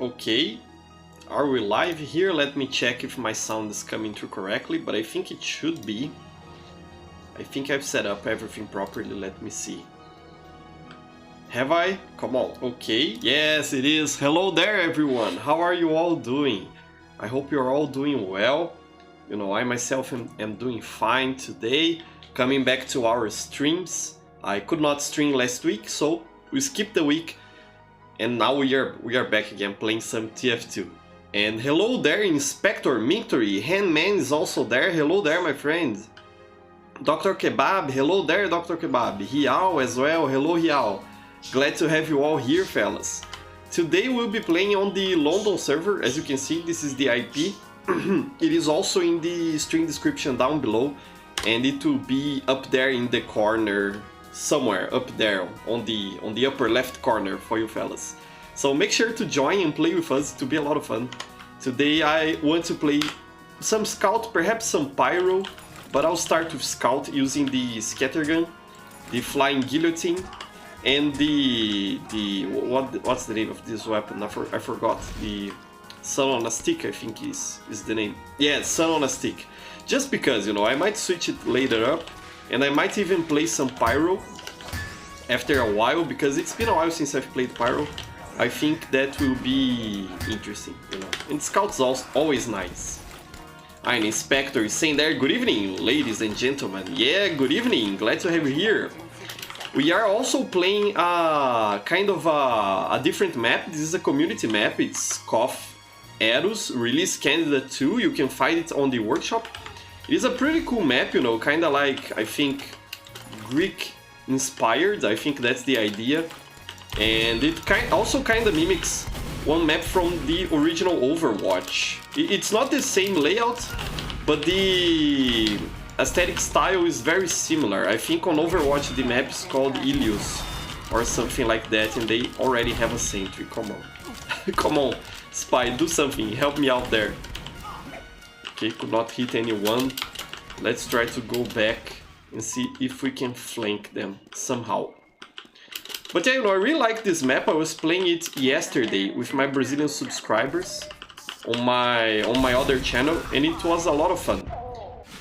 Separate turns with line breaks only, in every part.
Okay. Are we live here? Let me check if my sound is coming through correctly, but I think it should be. I think I've set up everything properly. Let me see. Have I? Come on. Okay. Yes, it is. Hello there, everyone. How are you all doing? I hope you're all doing well. You know, I myself am doing fine today. Coming back to our streams. I could not stream last week, so we skipped the week. And now we are back again playing some TF2. And hello there, Inspector Mintory. Handman is also there. Hello there, my friend. Dr. Kebab. Hello there, Dr. Kebab. Rial as well. Hello, Rial. Glad to have you all here, fellas. Today we'll be playing on the London server. As you can see, this is the IP. It is also in the stream description down below, and it will be up there in the corner, somewhere up there on the upper left corner for you fellas. So make sure to join and play with us. To be a lot of fun. Today I want to play some Scout, perhaps some Pyro, but I'll start with Scout using the Scattergun, the Flying Guillotine, and what's the name of this weapon? I forgot. The Sun on a Stick, I think is the name. Yeah, Sun on a Stick. Just because, you know, I might switch it later up, and I might even play some Pyro after a while, because it's been a while since I've played Pyro. I think that will be interesting, you know. And Scout's always nice. An Inspector is saying there, good evening, ladies and gentlemen. Yeah, good evening, glad to have you here. We are also playing kind of a different map. This is a community map. It's KOF Eros, release candidate 2. You can find it on the workshop. It is a pretty cool map, you know, kind of like, I think, Greek inspired. I think that's the idea. And it also kind of mimics one map from the original Overwatch. It's not the same layout, but the aesthetic style is very similar. I think on Overwatch the map is called Ilios or something like that, and they already have a sentry. Come on. Come on, Spy, do something, help me out there. Okay, could not hit anyone. Let's try to go back and see if we can flank them somehow. But yeah, you know, I really like this map. I was playing it yesterday with my Brazilian subscribers on my other channel, and it was a lot of fun.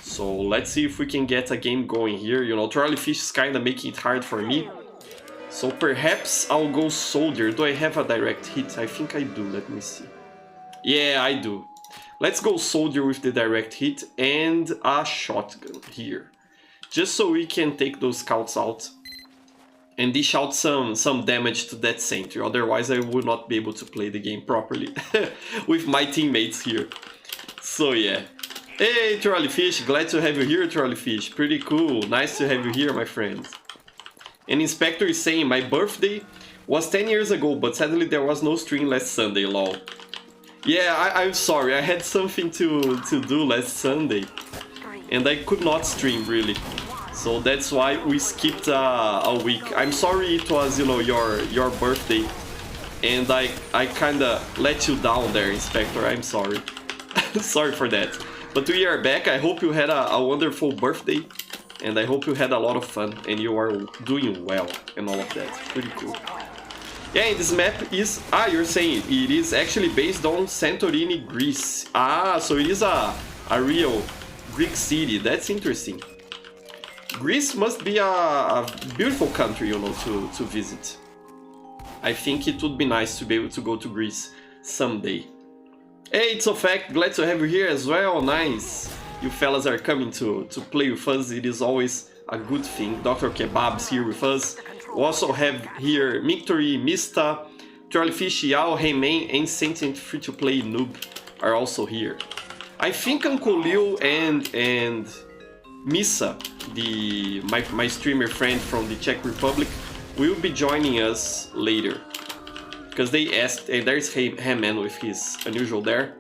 So let's see if we can get a game going here. You know, Charlie Fish is kind of making it hard for me. So perhaps I'll go Soldier. Do I have a direct hit? I think I do. Let me see. Yeah, I do. Let's go Soldier with the direct hit and a shotgun here. Just so we can take those scouts out and dish out some damage to that sentry. Otherwise I would not be able to play the game properly with my teammates here. So yeah. Hey, Charlie Fish, glad to have you here, Charlie Fish. Pretty cool. Nice to have you here, my friend. And Inspector is saying, my birthday was 10 years ago, but sadly there was no stream last Sunday, lol. Yeah, I'm sorry. I had something to do last Sunday, and I could not stream, really. So that's why we skipped a week. I'm sorry it was, you know, your birthday, and I kind of let you down there, Inspector. I'm sorry. Sorry for that. But we are back. I hope you had a wonderful birthday, and I hope you had a lot of fun and you are doing well and all of that. Pretty cool. Yeah, and this map is... you're saying it is actually based on Santorini, Greece. So it is a real Greek city. That's interesting. Greece must be a beautiful country, you know, to visit. I think it would be nice to be able to go to Greece someday. Hey, it's a fact, glad to have you here as well, nice. You fellas are coming to play with us, it is always a good thing. Dr. Kebab's here with us. We also have here Victory, Mista, Charlie Fish, Yao, Heyman, and Sentient Free-to-Play Noob are also here. I think Uncle Leo and Misa, my streamer friend from the Czech Republic, will be joining us later. Because they asked, there's Heyman with his unusual there.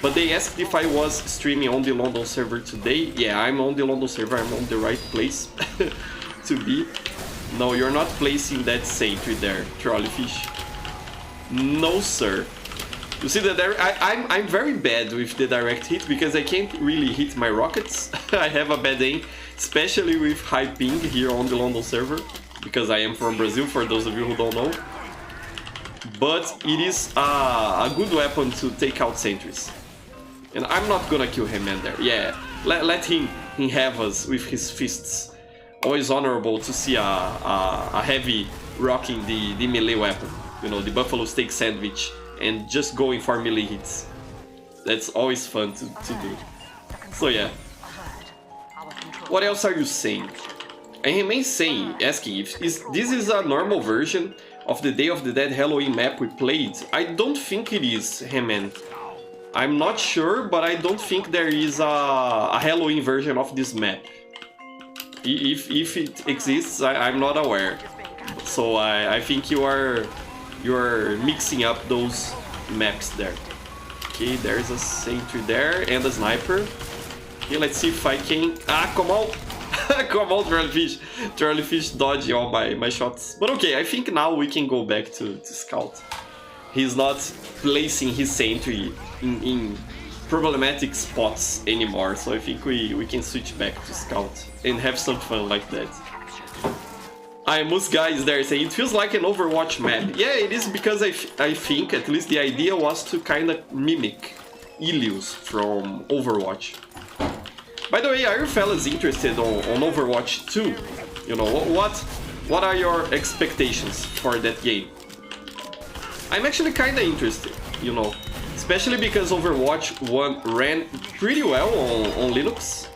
But they asked if I was streaming on the London server today. Yeah, I'm on the London server, I'm on the right place to be. No, you're not placing that sentry there, Charlie Fish. No, sir. You see that I'm very bad with the direct hit because I can't really hit my rockets. I have a bad aim, especially with high ping here on the London server, because I am from Brazil, for those of you who don't know. but it is a good weapon to take out sentries. And I'm not gonna kill him in there. Yeah, let him have us with his fists. Always honorable to see a heavy rocking the melee weapon. You know, the buffalo steak sandwich and just going for melee hits. That's always fun to do. So yeah. What else are you saying? I remain saying, asking if this is a normal version of the Day of the Dead Halloween map we played. I don't think it is, Heman. I'm not sure, but I don't think there is a Halloween version of this map. If it exists, I'm not aware. So I think you are mixing up those maps there. Okay, there's a sentry there and a sniper. Okay, let's see if I can... Ah, come on! Come on, Trolleyfish! Trolleyfish dodging all my shots. But okay, I think now we can go back to scout. He's not placing his sentry in problematic spots anymore, so I think we can switch back to scout and have some fun like that. Moose Guy is there saying, it feels like an Overwatch map. Yeah, it is, because I think at least the idea was to kind of mimic Ilios from Overwatch. By the way, are you fellas interested on Overwatch 2? You know, what are your expectations for that game? I'm actually kind of interested, you know, especially because Overwatch 1 ran pretty well on Linux,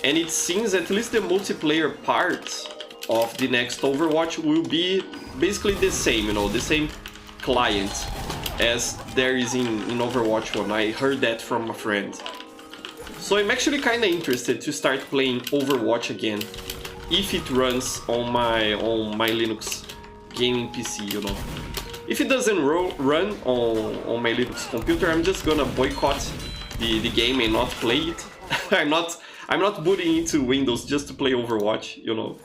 and it seems at least the multiplayer part of the next Overwatch will be basically the same, you know, the same client as there is in Overwatch 1. I heard that from a friend. So I'm actually kind of interested to start playing Overwatch again, if it runs on my Linux gaming PC, you know. If it doesn't run on my Linux computer, I'm just gonna boycott the game and not play it. I'm not booting into Windows just to play Overwatch, you know.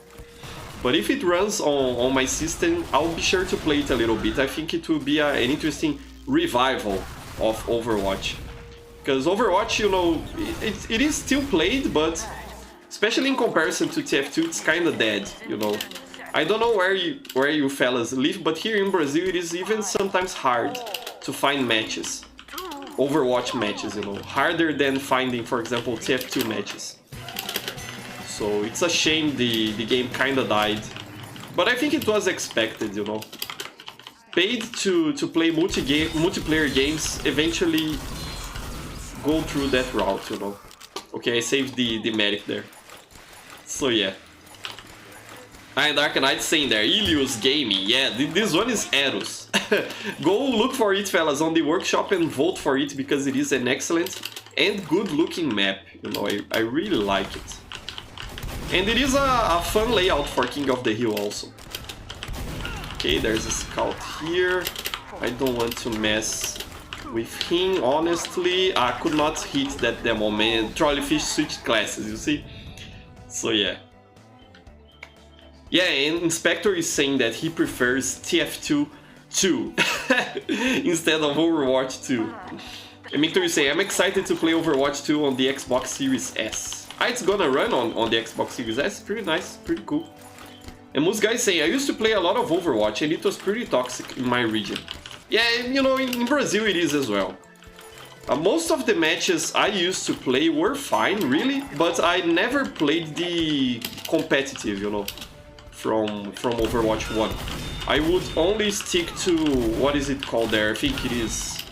But if it runs on my system, I'll be sure to play it a little bit. I think it will be an interesting revival of Overwatch. Because Overwatch, you know, it is still played, but especially in comparison to TF2, it's kind of dead, you know. I don't know where you fellas live, but here in Brazil it is even sometimes hard to find matches. Overwatch matches, you know. Harder than finding, for example, TF2 matches. So it's a shame the game kinda died. But I think it was expected, you know. Paid to play multiplayer games eventually go through that route, you know. Okay, I saved the medic there. So yeah. And Dark Knight saying there, Ilios Gaming. Yeah, this one is Eros. Go look for it, fellas, on the workshop and vote for it, because it is an excellent and good looking map. You know, I really like it. And it is a fun layout for King of the Hill also. Okay, there's a scout here. I don't want to mess with him, honestly. I could not hit that demo, man. Trolleyfish switched classes, you see? So yeah. Yeah, and Inspector is saying that he prefers TF2 2 instead of Overwatch 2. And Victor is saying, I'm excited to play Overwatch 2 on the Xbox Series S. It's gonna run on the Xbox Series S. Pretty nice, pretty cool. And Moose Guy saying, I used to play a lot of Overwatch and it was pretty toxic in my region. Yeah, you know, in Brazil it is as well. Most of the matches I used to play were fine, really, but I never played the competitive, you know, from Overwatch 1. I would only stick to, what is it called there? I think it is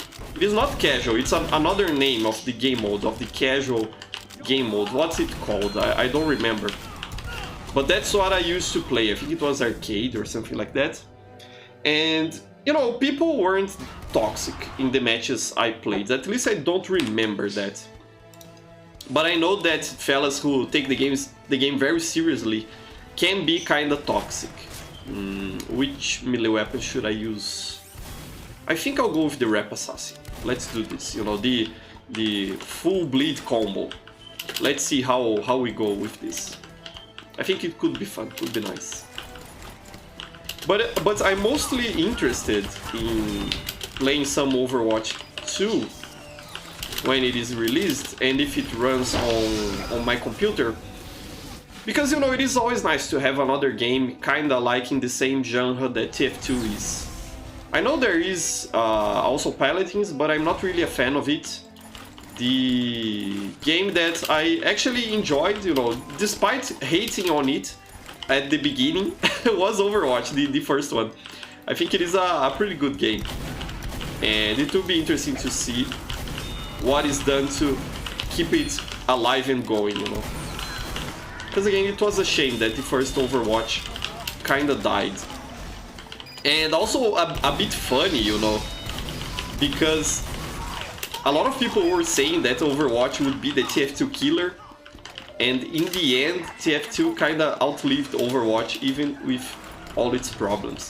not casual, it's another name of the game mode, of the casual game mode. What's it called? I don't remember. But that's what I used to play. I think it was arcade or something like that. And, you know, people weren't toxic in the matches I played. At least I don't remember that. But I know that fellas who take the game very seriously can be kinda toxic. Which melee weapon should I use? I think I'll go with the Rep Assassin. Let's do this, you know, the full bleed combo. Let's see how we go with this. I think it could be fun, could be nice. But I'm mostly interested in playing some Overwatch 2 when it is released, and if it runs on my computer. Because, you know, it is always nice to have another game kinda like in the same genre that TF2 is. I know there is also pilotings, but I'm not really a fan of it. The game that I actually enjoyed, you know, despite hating on it at the beginning, was Overwatch, the first one. I think it is a pretty good game. And it will be interesting to see what is done to keep it alive and going, you know. Because again, it was a shame that the first Overwatch kinda died. And also a bit funny, you know, because a lot of people were saying that Overwatch would be the TF2 killer, and in the end, TF2 kinda outlived Overwatch even with all its problems.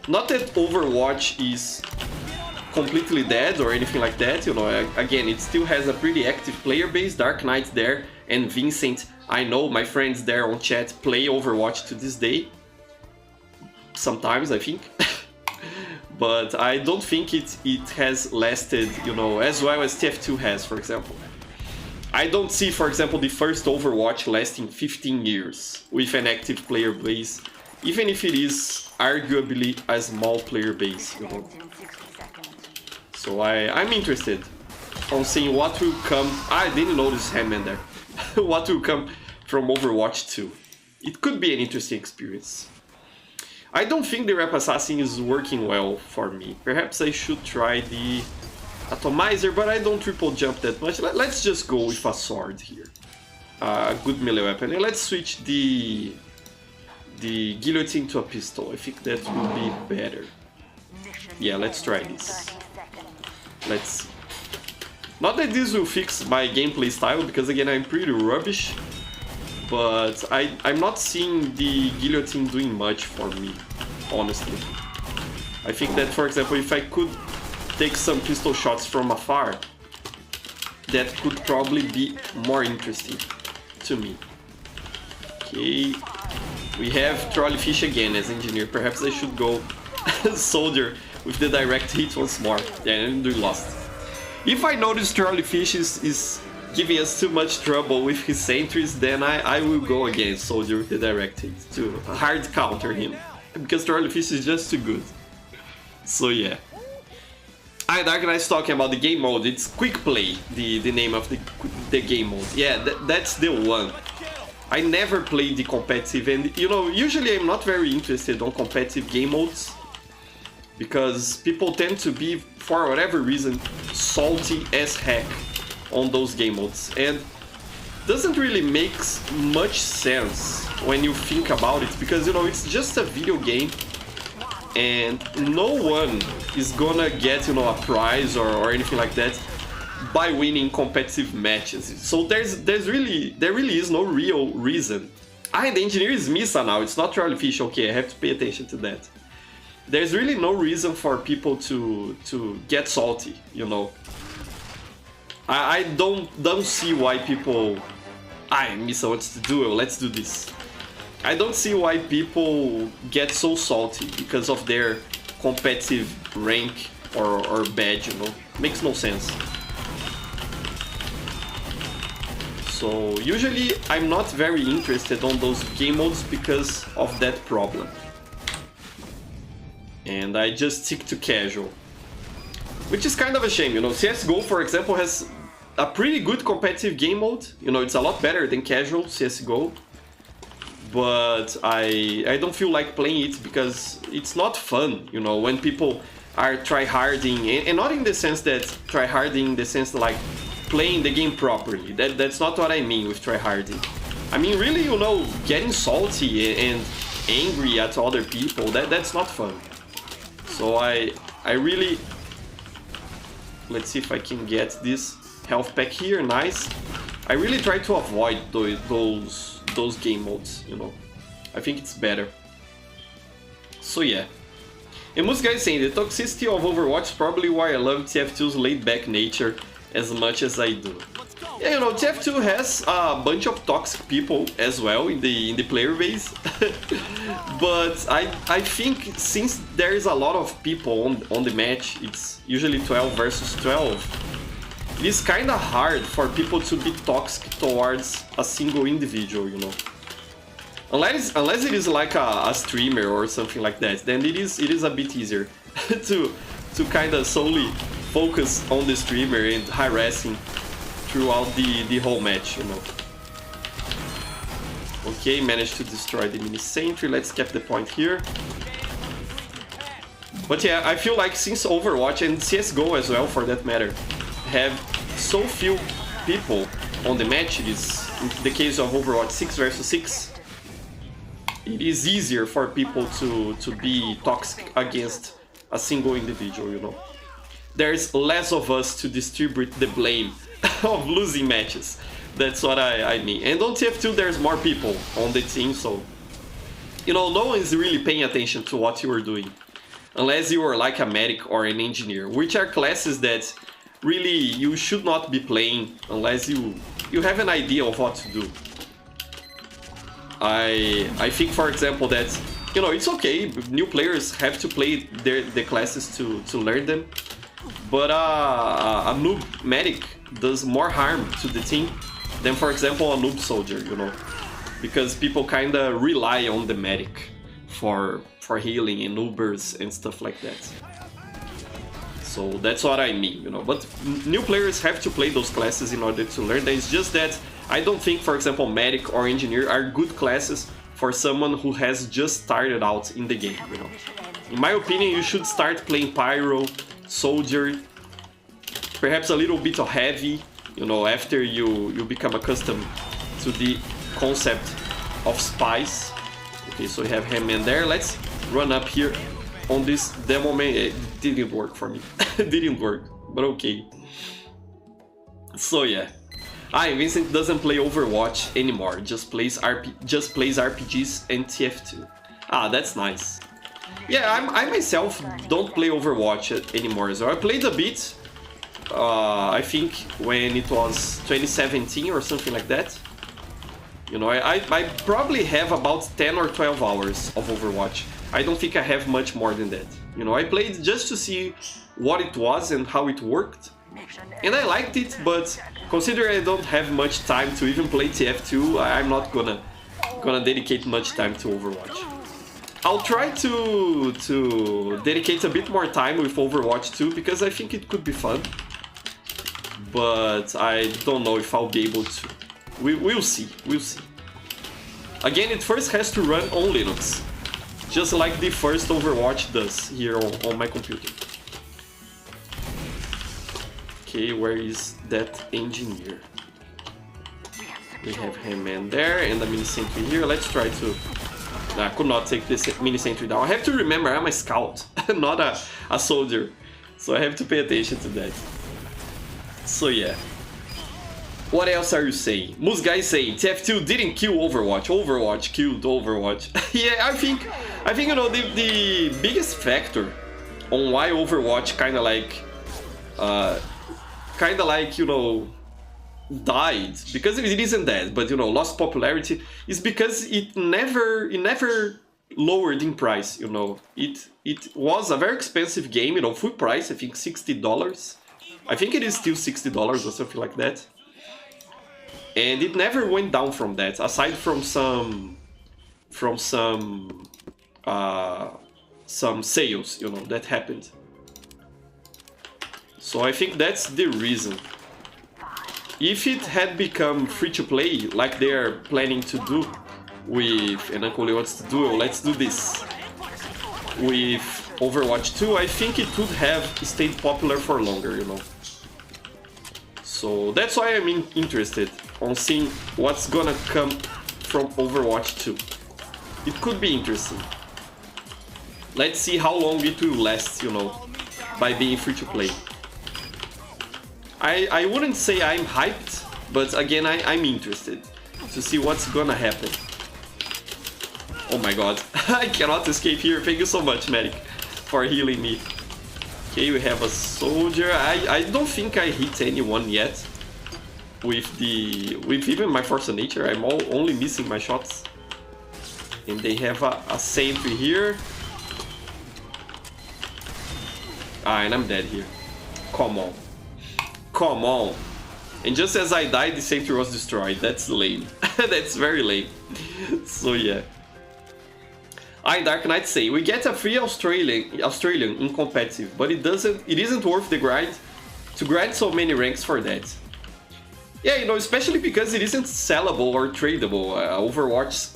Not that Overwatch is completely dead or anything like that, you know, again, it still has a pretty active player base, Dark Knight there, and Vincent, I know my friends there on chat play Overwatch to this day. Sometimes, I think. But I don't think it has lasted, you know, as well as TF2 has, for example. I don't see, for example, the first Overwatch lasting 15 years with an active player base, even if it is arguably a small player base, you know. So I'm interested on seeing what will come. I didn't notice Hammond there. What will come from Overwatch 2. It could be an interesting experience. I don't think the Rep Assassin is working well for me. Perhaps I should try the Atomizer, but I don't triple jump that much. Let's just go with a sword here. A good melee weapon. And let's switch the guillotine to a pistol. I think that will be better. Yeah, let's try this. Let's... Not that this will fix my gameplay style, because again, I'm pretty rubbish. But I'm not seeing the guillotine doing much for me, honestly. I think that, for example, if I could take some pistol shots from afar, that could probably be more interesting to me. Okay, we have Trolleyfish again as engineer. Perhaps I should go soldier with the direct hit once more. Yeah, I'm doing lost. If I notice Trolleyfish is giving us too much trouble with his sentries, then I will go against soldier with the direct hit to hard counter him, because Trolleyfish is just too good. So yeah. Dark Knight's talking about the game mode. It's quick play, the name of the game mode. Yeah, that's the one. I never played the competitive, and you know, usually I'm not very interested on competitive game modes, because people tend to be, for whatever reason, salty as heck on those game modes, and doesn't really make much sense when you think about it, because you know, it's just a video game and no one is gonna get, you know, a prize or anything like that by winning competitive matches. So there really is no real reason. The engineer is Misa now, it's not Trolleyfish. Okay, I have to pay attention to that. There's really no reason for people to get salty, you know. I don't see why people... Misa wants to duel, let's do this. I don't see why people get so salty because of their competitive rank or badge, you know. Makes no sense. So usually I'm not very interested on those game modes because of that problem. And I just stick to casual. Which is kind of a shame, you know. CSGO, for example, has a pretty good competitive game mode. You know, it's a lot better than casual CSGO. But I don't feel like playing it because it's not fun, you know, when people are tryharding, and not in the sense that tryharding in the sense like playing the game properly. That's not what I mean with tryharding. I mean really, you know, getting salty and angry at other people, that's not fun. So I really... Let's see if I can get this health pack here, nice. I really try to avoid those game modes, you know. I think it's better. So yeah. And most guys saying the toxicity of Overwatch is probably why I love TF2's laid-back nature as much as I do. Yeah, you know, TF2 has a bunch of toxic people as well in the player base. But I think since there is a lot of people on the match, it's usually 12 versus 12, it is kind of hard for people to be toxic towards a single individual, you know. Unless it is like a streamer or something like that, then it is a bit easier. to kind of solely focus on the streamer and harassing throughout the whole match, you know. Okay, managed to destroy the mini sentry. Let's get the point here. But yeah, I feel like since Overwatch and CSGO as well, for that matter, have so few people on the matches, in the case of Overwatch 6 versus 6, it is easier for people to be toxic against a single individual, you know. There's less of us to distribute the blame of losing matches. That's what I mean. And on TF2 there's more people on the team, so, you know, no one's really paying attention to what you are doing. Unless you are like a medic or an engineer, which are classes that really you should not be playing unless you have an idea of what to do. I think, for example, that, you know, it's okay, new players have to play the classes to learn them, but a noob medic does more harm to the team than, for example, a noob soldier, you know, because people kind of rely on the medic for healing and noobers and stuff like that. So that's what I mean, you know. But new players have to play those classes in order to learn that. It's just that I don't think, for example, medic or engineer are good classes for someone who has just started out in the game, you know. In my opinion, you should start playing pyro, soldier, perhaps a little bit of heavy, you know, after you become accustomed to the concept of spies. Okay, so we have him in there. Let's run up here on this demo main. It didn't work for me. It didn't work, but okay. So yeah. Vincent doesn't play Overwatch anymore. Just plays RPGs and TF2. Ah, that's nice. Yeah, I myself don't play Overwatch anymore as well. I played a bit, I think when it was 2017 or something like that. You know, I probably have about 10 or 12 hours of Overwatch. I don't think I have much more than that. You know, I played just to see what it was and how it worked. And I liked it, but considering I don't have much time to even play TF2, I'm not gonna dedicate much time to Overwatch. I'll try to dedicate a bit more time with Overwatch 2 because I think it could be fun. But I don't know if I'll be able to. We'll see, we'll see. Again, it first has to run on Linux, just like the first Overwatch does here on my computer. Okay, where is that engineer? We have him in there and the mini sentry here. Let's try to... I could not take this mini sentry down. I have to remember I'm a scout, not a soldier, so I have to pay attention to that. So yeah. What else are you saying? Moose guy saying TF2 didn't kill Overwatch. Overwatch killed Overwatch. Yeah, I think you know the biggest factor on why Overwatch kind of like you know died, because it isn't dead, but you know lost popularity, is because it never lowered in price. You know, it was a very expensive game. You know, full price. I think $60. I think it is still $60 or something like that. And it never went down from that, aside from some sales, you know, that happened. So I think that's the reason. If it had become free-to-play, like they are planning to do with, and Uncle Leo wants to do, let's do this, with Overwatch 2, I think it would have stayed popular for longer, you know. So that's why I'm interested on seeing what's gonna come from Overwatch 2. It could be interesting. Let's see how long it will last, you know, by being free to play. I wouldn't say I'm hyped, but again, I'm interested to see what's gonna happen. Oh my god, I cannot escape here. Thank you so much, medic, for healing me. Okay, we have a soldier. I don't think I hit anyone yet with even my force of nature. I'm only missing my shots. And they have a sentry here. Ah, and I'm dead here. Come on. Come on. And just as I died, the sentry was destroyed. That's lame. That's very lame. So yeah. I Dark Knight say we get a free Australian in competitive, but it isn't worth the grind to grind so many ranks for that. Yeah, you know, especially because it isn't sellable or tradable.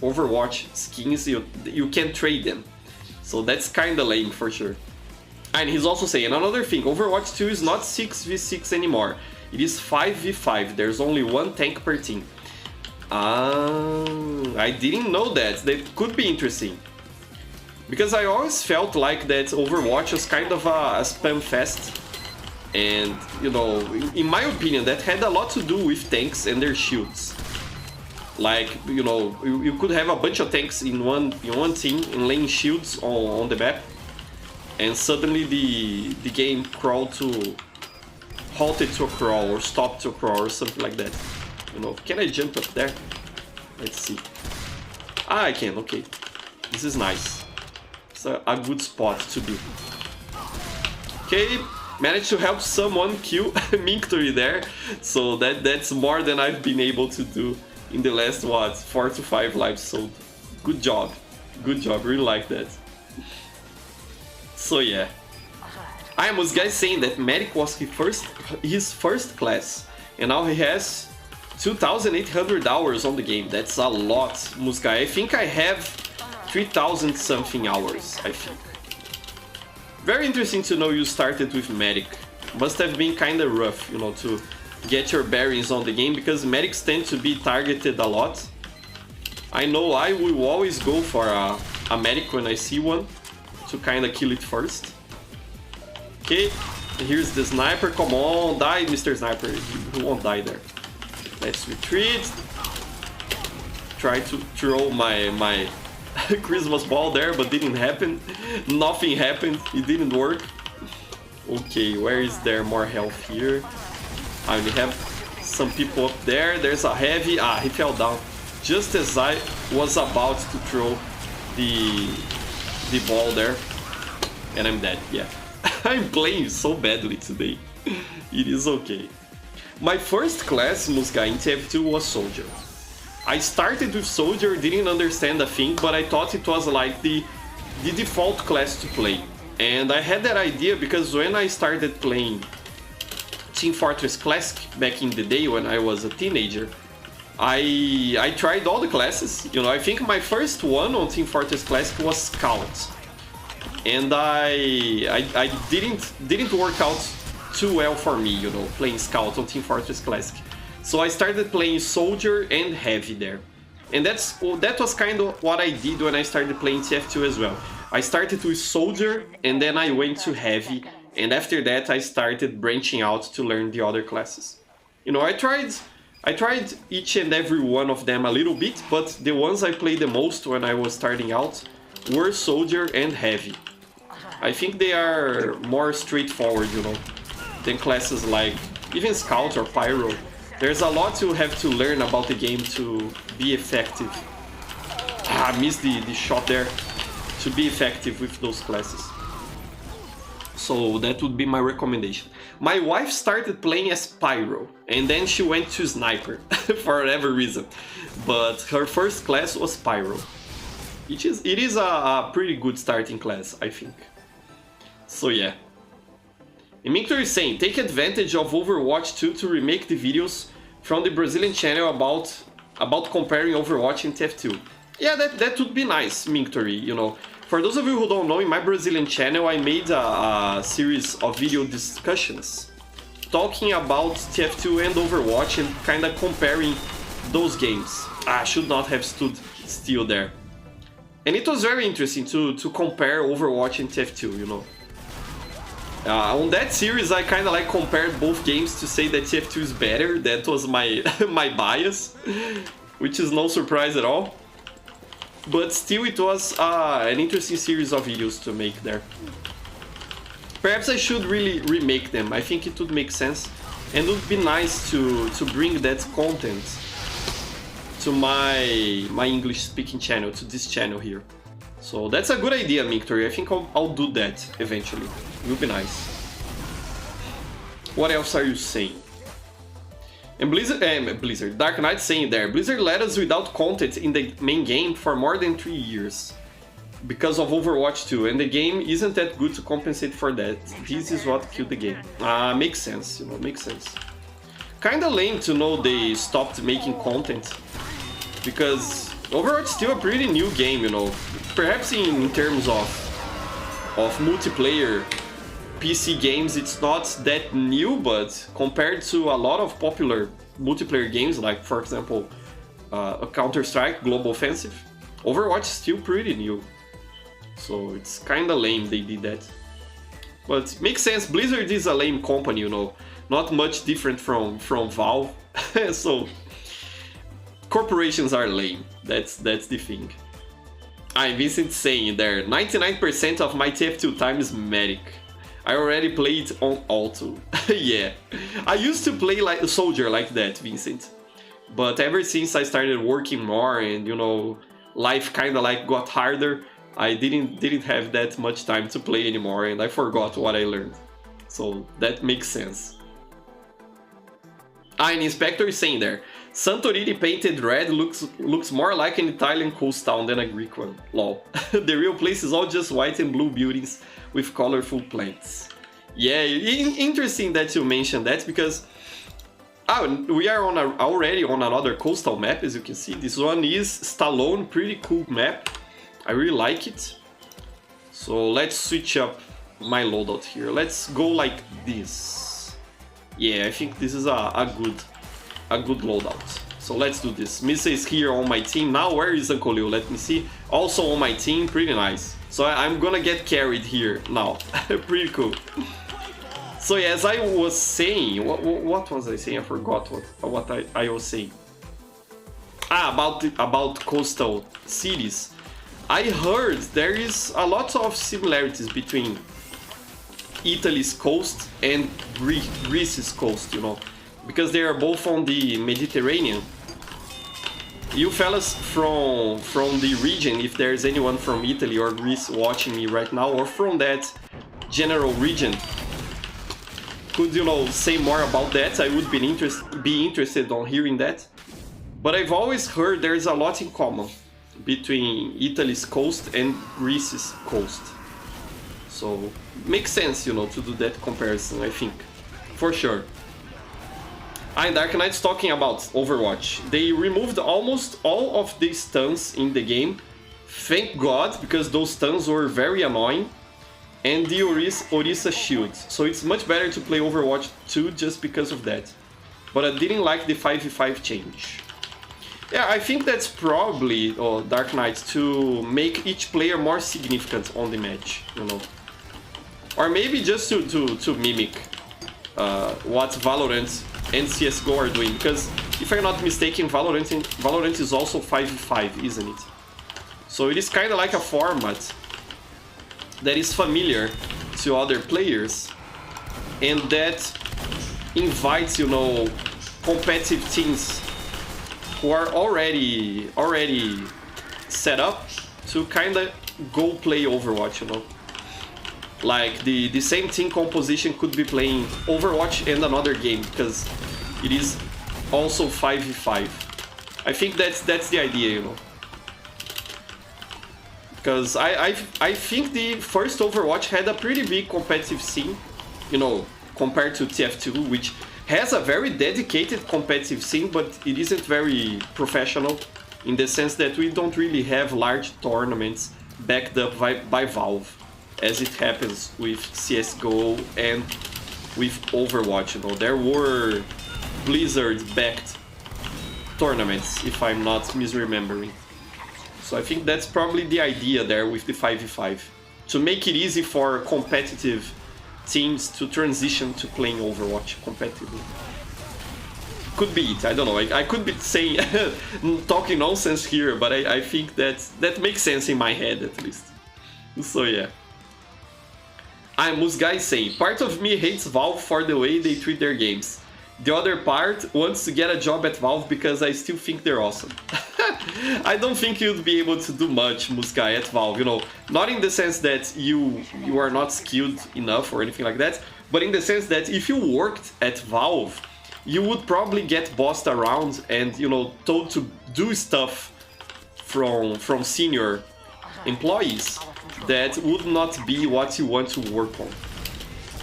Overwatch skins, you can't trade them, so that's kinda lame for sure. And he's also saying another thing: Overwatch 2 is not 6v6 anymore. It is 5v5. There's only one tank per team. I didn't know that. That could be interesting. Because I always felt like that Overwatch was kind of a spam fest. And, you know, in my opinion, that had a lot to do with tanks and their shields. Like, you know, you could have a bunch of tanks in one team and laying shields on the map. And suddenly the game halted to a crawl or stopped to a crawl or something like that. You know, can I jump up there? Let's see. Ah, I can, okay. This is nice. It's a good spot to be. Okay, managed to help someone kill Minctory there. So that's more than I've been able to do in the last, what, 4 to 5 lives. So good job. Good job, really like that. So yeah. I was guys saying that Medic was his first class. And now he has 2,800 hours on the game. That's a lot, Muskai. I think I have 3,000 something hours, I think. Very interesting to know you started with Medic. Must have been kinda rough, you know, to get your bearings on the game, because Medics tend to be targeted a lot. I know I will always go for a Medic when I see one, to kinda kill it first. Okay, here's the sniper. Come on, die, Mr. Sniper. He won't die there. Let's retreat. Try to throw my Christmas ball there, but didn't happen. Nothing happened. It didn't work. Okay, where is there more health here? I only have some people up there. There's a heavy. Ah, he fell down just as I was about to throw the ball there, and I'm dead. Yeah, I'm playing so badly today. It is okay. My first class, Musga, in TF2 was Soldier. I started with Soldier, didn't understand a thing, but I thought it was like the default class to play. And I had that idea because when I started playing Team Fortress Classic back in the day when I was a teenager, I tried all the classes. You know, I think my first one on Team Fortress Classic was Scout. And I didn't work out too well for me, you know, playing Scout on Team Fortress Classic. So I started playing Soldier and Heavy there. And that was kind of what I did when I started playing TF2 as well. I started with Soldier and then I went to Heavy, and after that I started branching out to learn the other classes. You know, I tried each and every one of them a little bit, but the ones I played the most when I was starting out were Soldier and Heavy. I think they are more straightforward, you know, than classes like even Scout or Pyro. There's a lot you have to learn about the game to be effective. Ah, I missed the shot there. To be effective with those classes. So that would be my recommendation. My wife started playing as Pyro, and then she went to Sniper for whatever reason. But her first class was Pyro. It is a pretty good starting class, I think. So yeah. And Minker is saying, take advantage of Overwatch 2 to remake the videos from the Brazilian channel about comparing Overwatch and TF2. Yeah, that would be nice, Minctory, you know. For those of you who don't know, in my Brazilian channel I made a series of video discussions talking about TF2 and Overwatch and kind of comparing those games. I should not have stood still there. And it was very interesting to compare Overwatch and TF2, you know. On that series I kind of like compared both games to say that TF2 is better. That was my my bias, which is no surprise at all. But still, it was an interesting series of videos to make there. Perhaps I should really remake them. I think it would make sense, and it would be nice to bring that content to my English-speaking channel, to this channel here. So that's a good idea, Victory. I think I'll do that eventually. It will be nice. What else are you saying? And Blizzard, Dark Knight saying there, Blizzard let us without content in the main game for more than 3 years. because of Overwatch 2, and the game isn't that good to compensate for that. This is what killed the game. Makes sense, you know, makes sense. Kinda lame to know they stopped making content, because Overwatch is still a pretty new game, you know. Perhaps in terms of multiplayer PC games, it's not that new, but compared to a lot of popular multiplayer games, like for example, Counter-Strike, Global Offensive, Overwatch is still pretty new. So it's kinda lame they did that. But makes sense, Blizzard is a lame company, you know. Not much different from Valve. So corporations are lame. That's the thing. Vincent saying there, 99% of my TF2 time is medic. I already played on auto. Yeah, I used to play like a soldier like that, Vincent. But ever since I started working more and, you know, life kinda like got harder, I didn't have that much time to play anymore, and I forgot what I learned. So that makes sense. An inspector is saying there, Santorini painted red looks more like an Italian coast town than a Greek one. Lol. The real place is all just white and blue buildings with colorful plants. Yeah, interesting that you mentioned that, because we are already on another coastal map, as you can see. This one is Stallone, pretty cool map. I really like it. So let's switch up my loadout here. Let's go like this. Yeah, I think this is a good loadout. So let's do this. Misa is here on my team. Now where is Uncle Leo? Let me see. Also on my team, pretty nice. So I'm gonna get carried here now. Pretty cool. So yeah, as I was saying, what was I saying? I forgot what I was saying. About coastal cities. I heard there is a lot of similarities between Italy's coast and Greece's coast, you know, because they are both on the Mediterranean. You fellas from the region, if there's anyone from Italy or Greece watching me right now, or from that general region, could, you know, say more about that? I would be interested on hearing that. But I've always heard there's a lot in common between Italy's coast and Greece's coast. So makes sense, you know, to do that comparison, I think, for sure. Dark Knight's talking about Overwatch. They removed almost all of the stuns in the game. Thank God, because those stuns were very annoying. And the Orisa shield. So it's much better to play Overwatch 2 just because of that. But I didn't like the 5v5 change. Yeah, I think that's probably Dark Knight to make each player more significant on the match, you know. Or maybe just to mimic what Valorant and CSGO are doing, because if I'm not mistaken, Valorant is also 5v5, isn't it? So it is kind of like a format that is familiar to other players and that invites, you know, competitive teams who are already set up to kind of go play Overwatch, you know. Like the same team composition could be playing Overwatch and another game, because it is also 5v5. I think that's the idea, you know. Because I think the first Overwatch had a pretty big competitive scene, you know, compared to TF2, which has a very dedicated competitive scene, but it isn't very professional in the sense that we don't really have large tournaments backed up by Valve, as it happens with CSGO and with Overwatch, you know. There were Blizzard-backed tournaments, if I'm not misremembering. So I think that's probably the idea there with the 5v5, to make it easy for competitive teams to transition to playing Overwatch competitively. Could be it, I don't know. I could be saying talking nonsense here, but I think that makes sense in my head at least. So yeah. Musguy saying, part of me hates Valve for the way they treat their games. The other part wants to get a job at Valve because I still think they're awesome. I don't think you'd be able to do much, Musguy, at Valve, you know. Not in the sense that you are not skilled enough or anything like that, but in the sense that if you worked at Valve, you would probably get bossed around and, you know, told to do stuff from senior employees, that would not be what you want to work on.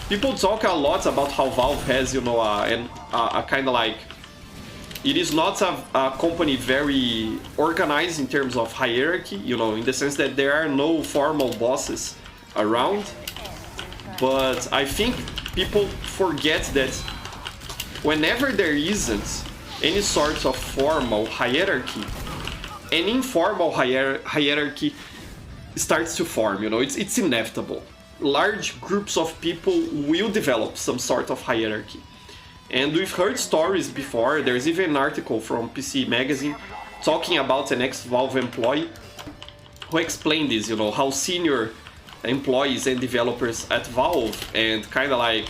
People talk a lot about how Valve has, you know, a kind of like, it is not a company very organized in terms of hierarchy, you know, in the sense that there are no formal bosses around. But I think people forget that whenever there isn't any sort of formal hierarchy, an informal hierarchy starts to form, you know, it's inevitable. Large groups of people will develop some sort of hierarchy. And we've heard stories before. There's even an article from PC Magazine talking about an ex-Valve employee who explained this, you know, how senior employees and developers at Valve and kind of like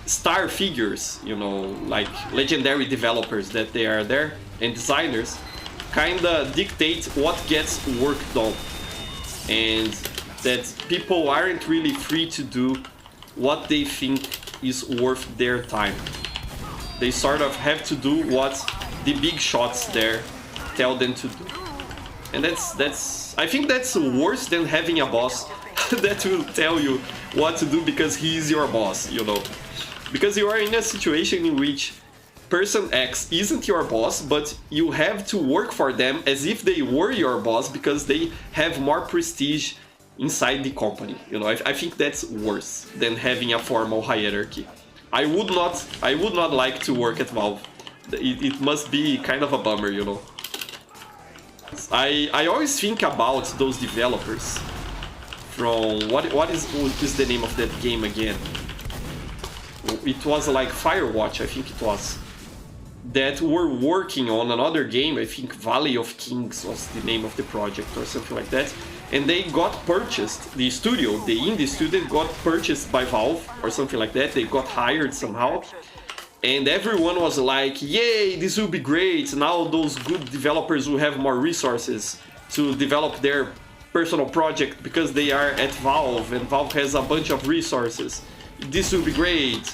star figures, you know, like legendary developers that they are there and designers, kind of dictate what gets work done. And that people aren't really free to do what they think is worth their time. They sort of have to do what the big shots there tell them to do. And that's I think that's worse than having a boss that will tell you what to do because he is your boss, you know. Because you are in a situation in which person X isn't your boss, but you have to work for them as if they were your boss because they have more prestige inside the company. You know, I think that's worse than having a formal hierarchy. I would not like to work at Valve. It must be kind of a bummer, you know. I always think about those developers from what is the name of that game again? It was like Firewatch, I think it was, that were working on another game. I think Valley of Kings was the name of the project or something like that. And they got purchased, the studio, the indie studio got purchased by Valve or something like that. They got hired somehow. And everyone was like, yay, this will be great. Now those good developers will have more resources to develop their personal project because they are at Valve and Valve has a bunch of resources. This will be great.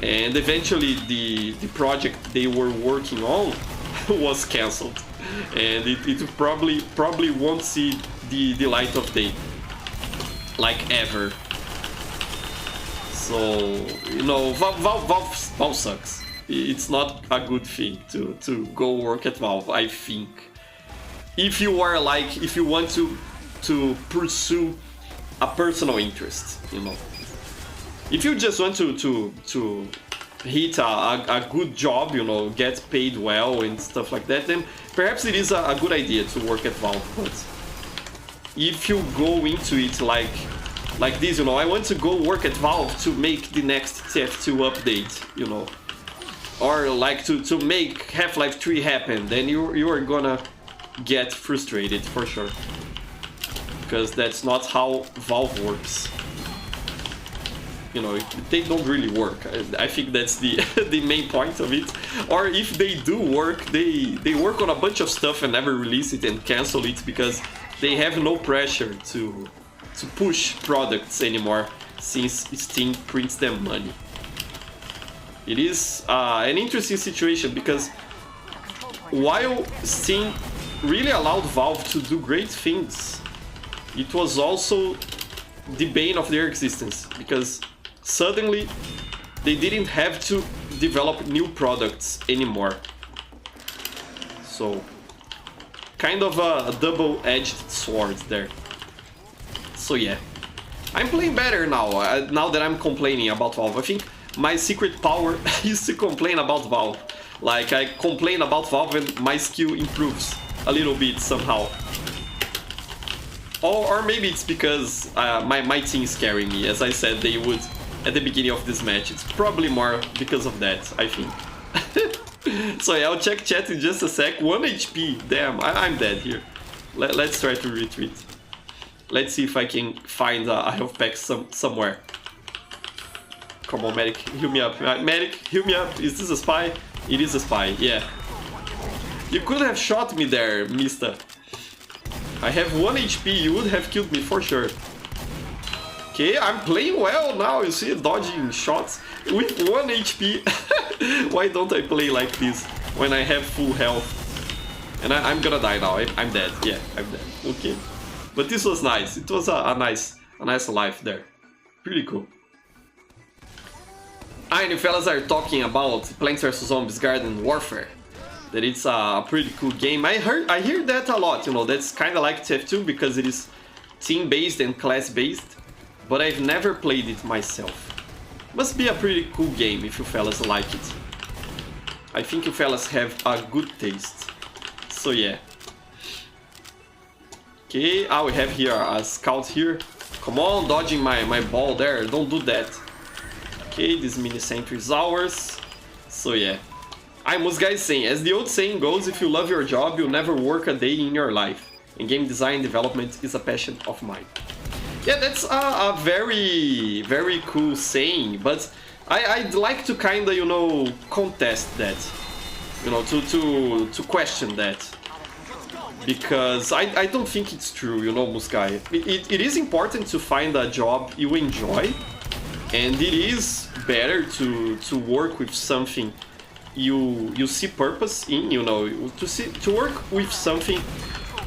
And eventually the project they were working on was cancelled. And it probably won't see the light of day, like ever. So, you know, Valve sucks. It's not a good thing to go work at Valve, I think. If you want to pursue a personal interest, you know. If you just want to hit a good job, you know, get paid well and stuff like that, then perhaps it is a good idea to work at Valve. But if you go into it like this, you know, I want to go work at Valve to make the next TF2 update, you know, or like to make Half-Life 3 happen, then you are gonna get frustrated for sure, because that's not how Valve works. You know, they don't really work. I think that's the the main point of it. Or if they do work, they work on a bunch of stuff and never release it and cancel it because they have no pressure to push products anymore since Steam prints them money. It is an interesting situation because while Steam really allowed Valve to do great things, it was also the bane of their existence because suddenly they didn't have to develop new products anymore. So kind of a double-edged sword there. So yeah, I'm playing better now, now that I'm complaining about Valve. I think my secret power is to complain about Valve. Like, I complain about Valve and my skill improves a little bit somehow. Or maybe it's because my team is carrying me, as I said they would at the beginning of this match. It's probably more because of that, I think. So yeah, I'll check chat in just a sec. 1 HP, damn, I'm dead here. Let's try to retreat. Let's see if I can find a health pack somewhere. Come on, medic, heal me up. Medic, heal me up. Is this a spy? It is a spy, yeah. You could have shot me there, mister. I have 1 HP, you would have killed me for sure. Okay, I'm playing well now, you see, dodging shots with 1 HP. Why don't I play like this when I have full health? And I'm gonna die now, I'm dead, yeah, I'm dead, okay. But this was nice. It was a nice life there. Pretty cool. And you fellas are talking about Plants vs Zombies Garden Warfare. That it's a pretty cool game. I hear that a lot, you know, that's kind of like TF2 because it is team-based and class-based, but I've never played it myself. Must be a pretty cool game if you fellas like it. I think you fellas have a good taste. So yeah. Okay, we have here a scout here. Come on, dodging my ball there, don't do that. Okay, this mini sentry is ours. So yeah. Most guys saying, as the old saying goes, if you love your job, you'll never work a day in your life. And game design development is a passion of mine. Yeah, that's a very, very cool saying, but I'd like to kind of, you know, contest that. You know, to question that. Because I don't think it's true, you know, Muskai. It is important to find a job you enjoy, and it is better to work with something you see purpose in, you know, to work with something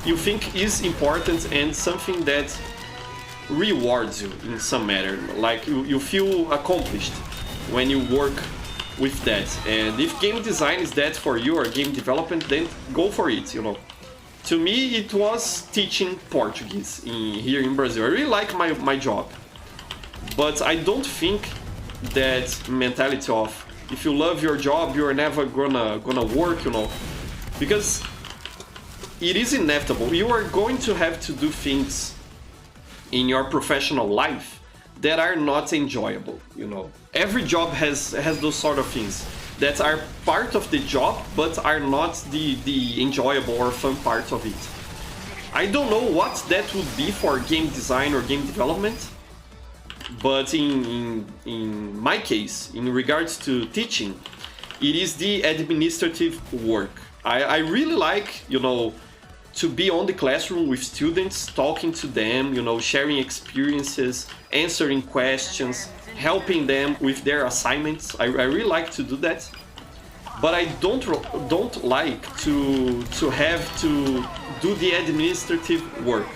you think is important and something that rewards you in some manner, like you feel accomplished when you work with that. And if game design is that for you, or game development, then go for it, you know. To me, it was teaching Portuguese here in Brazil. I really like my job, but I don't think that mentality of if you love your job, you're never gonna work, you know, because it is inevitable. You are going to have to do things in your professional life that are not enjoyable, you know. Every job has those sort of things that are part of the job but are not the enjoyable or fun part of it. I don't know what that would be for game design or game development, but in my case, in regards to teaching, it is the administrative work. I really like, you know, to be on the classroom with students, talking to them, you know, sharing experiences, answering questions, helping them with their assignments. I really like to do that, but I don't like to have to do the administrative work,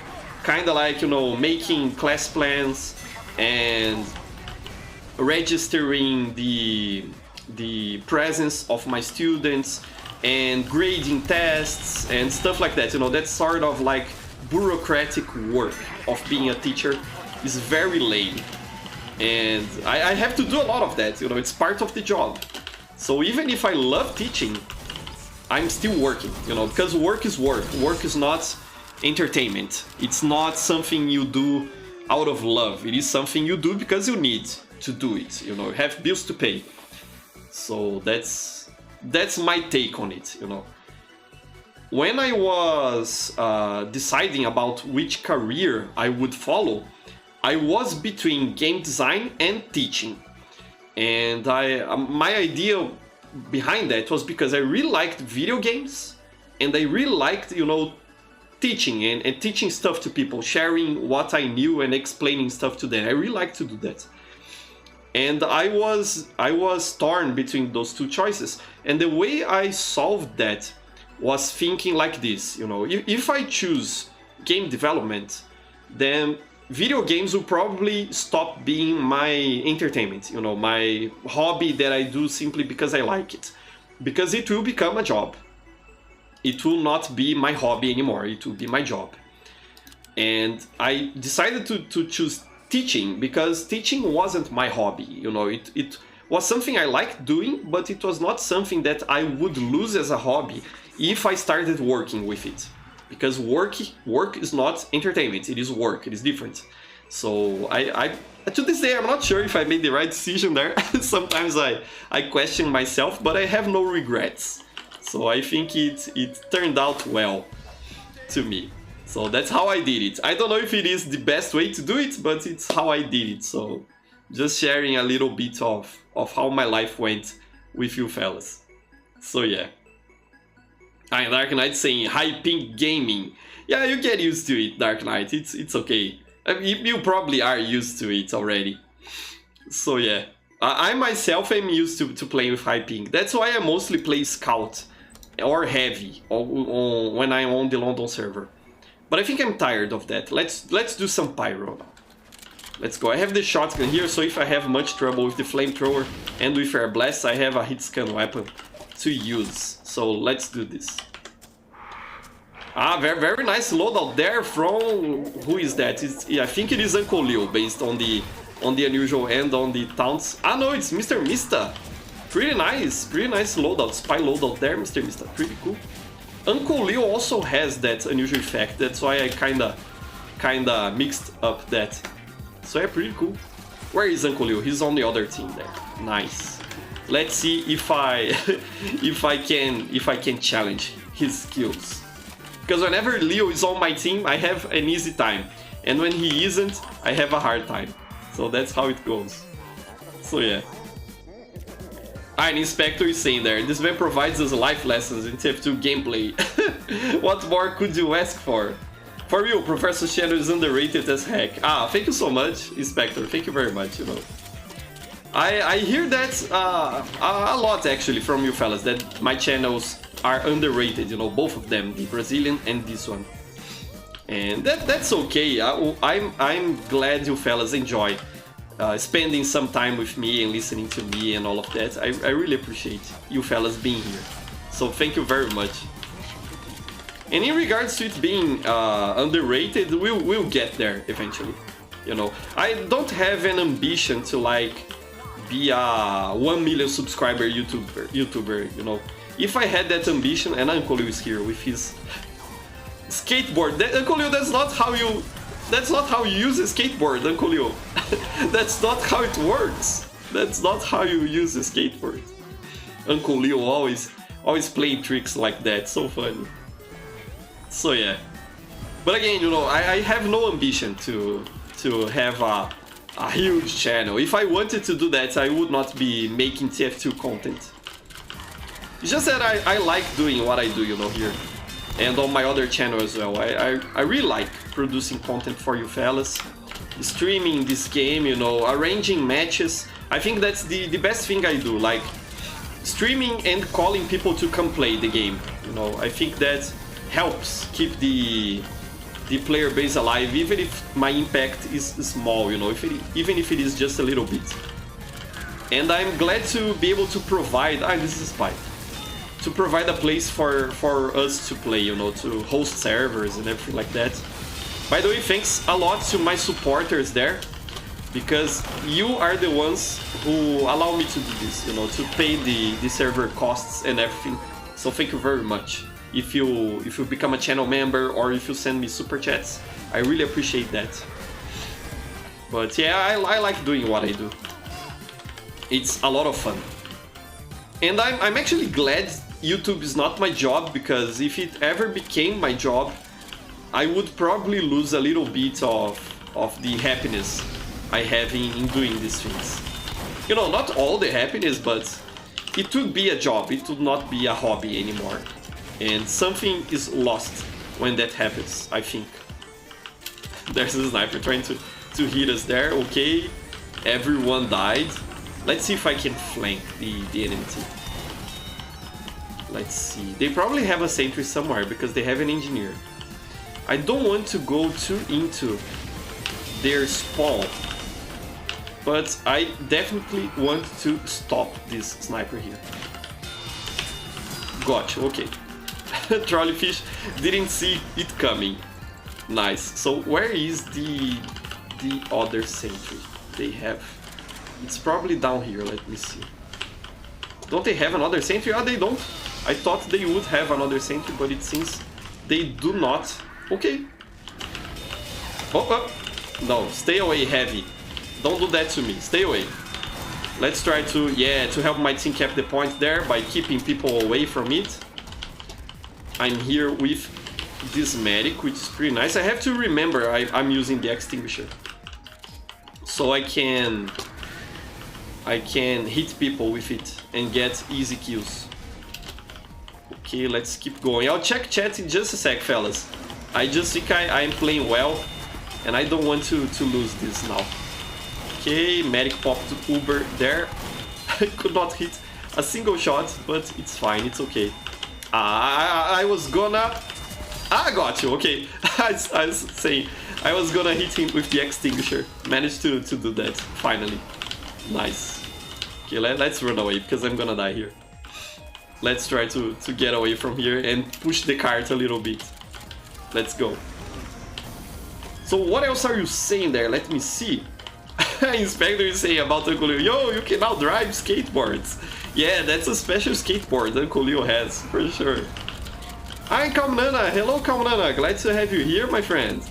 kind of like, you know, making class plans and registering the presence of my students and grading tests and stuff like that. You know, that sort of like bureaucratic work of being a teacher is very lame, and I have to do a lot of that, you know, it's part of the job. So even if I love teaching, I'm still working, you know, because work is work. Work is not entertainment. It's not something you do out of love. It is something you do because you need to do it, you know, you have bills to pay. So that's my take on it, you know. When I was deciding about which career I would follow, I was between game design and teaching. And my idea behind that was because I really liked video games, and I really liked, you know, teaching and teaching stuff to people, sharing what I knew and explaining stuff to them. I really like to do that. And I was torn between those two choices. And the way I solved that was thinking like this, you know, if I choose game development, then video games will probably stop being my entertainment, you know, my hobby that I do simply because I like it. Because it will become a job. It will not be my hobby anymore, it will be my job. And I decided to choose teaching because teaching wasn't my hobby, you know, it was something I liked doing, but it was not something that I would lose as a hobby if I started working with it. Because work is not entertainment, it is work, it is different. So I to this day I'm not sure if I made the right decision there. Sometimes I question myself, but I have no regrets. So I think it turned out well to me. So that's how I did it. I don't know if it is the best way to do it, but it's how I did it. So just sharing a little bit of how my life went with you fellas. So yeah. Dark Knight saying high pink gaming. Yeah, you get used to it, Dark Knight. It's okay. You probably are used to it already. So yeah. I myself am used to playing with high pink. That's why I mostly play Scout or Heavy when I'm on the London server. But I think I'm tired of that. Let's do some pyro now. Let's go. I have the shotgun here, so if I have much trouble with the flamethrower and with air blast, I have a hit scan weapon to use. So let's do this. Ah, very, very nice loadout there from... Who is that? I think it is Uncle Leo, based on the unusual and on the taunts. Ah, no, it's Mr. Mista. Pretty nice loadout. Spy loadout there, Mr. Mista. Pretty cool. Uncle Leo also has that unusual effect. That's why I kinda mixed up that. So yeah, pretty cool. Where is Uncle Leo? He's on the other team there. Nice. Let's see if I if I can challenge his skills. Because whenever Leo is on my team, I have an easy time. And when he isn't, I have a hard time. So that's how it goes. So yeah. An Inspector is saying there, this man provides us life lessons in TF2 gameplay. What more could you ask for? For real, Professor Shadow is underrated as heck. Ah, thank you so much, Inspector. Thank you very much, you know. I hear that a lot actually from you fellas, that my channels are underrated, you know, both of them, the Brazilian and this one. And that's okay. I'm glad you fellas enjoy spending some time with me and listening to me and all of that. I really appreciate you fellas being here. So thank you very much. And in regards to it being underrated, we'll get there eventually. You know, I don't have an ambition to like be a 1 million subscriber YouTuber, you know. If I had that ambition, and Uncle Leo is here with his skateboard. Uncle Leo, that's not how you use a skateboard, Uncle Leo. That's not how it works. That's not how you use a skateboard. Uncle Leo always playing tricks like that. So funny. So yeah. But again, you know, I have no ambition to have a huge channel. If I wanted to do that, I would not be making TF2 content. It's just that I like doing what I do, you know, here. And on my other channel as well. I really like producing content for you fellas. Streaming this game, you know, arranging matches. I think that's the best thing I do. Like, streaming and calling people to come play the game. You know, I think that helps keep the player base alive, even if my impact is small, you know, even if it is just a little bit. And I'm glad to be able to provide... Ah, this is Spy. To provide a place for us to play, you know, to host servers and everything like that. By the way, thanks a lot to my supporters there, because you are the ones who allow me to do this, you know, to pay the server costs and everything. So thank you very much. If you become a channel member or if you send me super chats, I really appreciate that. But yeah, I like doing what I do. It's a lot of fun. And I'm actually glad YouTube is not my job, because if it ever became my job, I would probably lose a little bit of the happiness I have in doing these things. You know, not all the happiness, but it would be a job, it would not be a hobby anymore. And something is lost when that happens, I think. There's a sniper trying to hit us there, okay. Everyone died. Let's see if I can flank the enemy team. Let's see. They probably have a sentry somewhere because they have an engineer. I don't want to go too into their spawn, but I definitely want to stop this sniper here. Gotcha, okay. Trolleyfish didn't see it coming. Nice. So where is the other sentry they have? It's probably down here, let me see. Don't they have another sentry? Oh, they don't. I thought they would have another sentry, but it seems they do not. Okay. Oh. No, stay away, Heavy. Don't do that to me. Stay away. Let's try to help my team cap the point there by keeping people away from it. I'm here with this medic, which is pretty nice. I have to remember I'm using the extinguisher, so I can hit people with it and get easy kills. Okay, let's keep going. I'll check chat in just a sec, fellas. I just think I'm playing well, and I don't want to lose this now. Okay, medic popped Uber there. I could not hit a single shot, but it's fine, it's okay. I was gonna I got you, okay. I was saying, I was gonna hit him with the extinguisher. Managed to do that, finally. Nice. Okay, let's run away, because I'm gonna die here. Let's try to get away from here and push the cart a little bit. Let's go. So what else are you saying there? Let me see. Inspector is saying about Uncle Leo. Yo, you can now drive skateboards. Yeah, that's a special skateboard Uncle Leo has, for sure. Hi, Kalmanana. Hello, Kalmanana. Glad to have you here, my friend.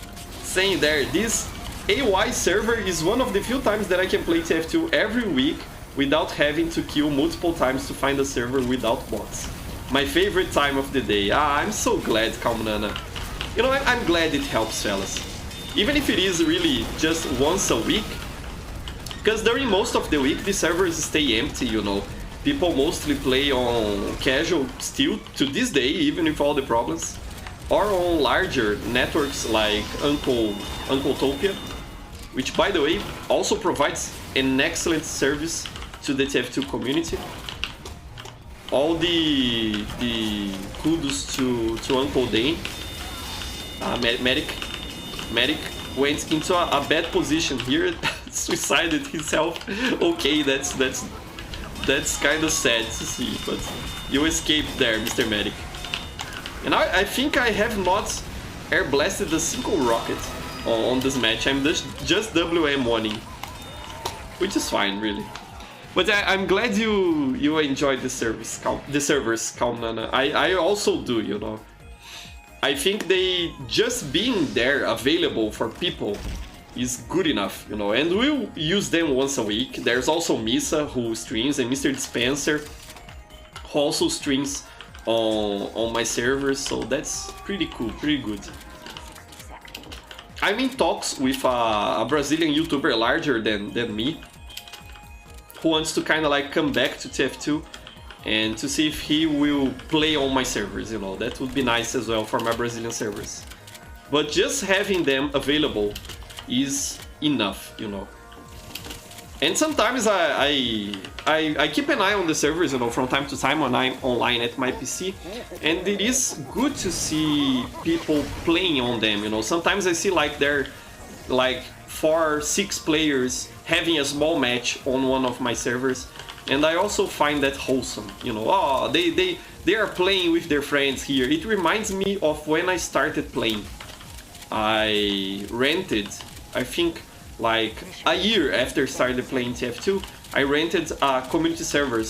Saying there, this AY server is one of the few times that I can play TF2 every week without having to kill multiple times to find a server without bots. My favorite time of the day. Ah, I'm so glad, Kalmanana. You know, I'm glad it helps, fellas. Even if it is really just once a week, because during most of the week the servers stay empty, you know. People mostly play on casual still to this day, even with all the problems, or on larger networks like Uncletopia, which, by the way, also provides an excellent service to the TF2 community. All the kudos to Uncle Dane. Medic went into a bad position here, suicided himself. Okay, that's kind of sad to see, but you escaped there, Mr. Medic. And I think I have not air blasted a single rocket on this match. I'm just WM1ing, which is fine, really. But I'm glad you enjoyed the servers, Kalmanana. I also do, you know. I think they just being there available for people is good enough, you know, and we'll use them once a week. There's also Misa who streams, and Mr. Dispenser who also streams on my servers, so that's pretty cool, pretty good. I'm in talks with a Brazilian YouTuber larger than me who wants to kind of like come back to TF2 and to see if he will play on my servers, you know. That would be nice as well for my Brazilian servers. But just having them available is enough, you know. And sometimes I keep an eye on the servers, you know, from time to time when I'm online at my PC, and it is good to see people playing on them, you know. Sometimes I see like they're like 4 or 6 players having a small match on one of my servers, and I also find that wholesome, you know. Oh, they are playing with their friends here. It reminds me of when I started playing. I rented, I think like a year after started playing TF2, I rented a community server,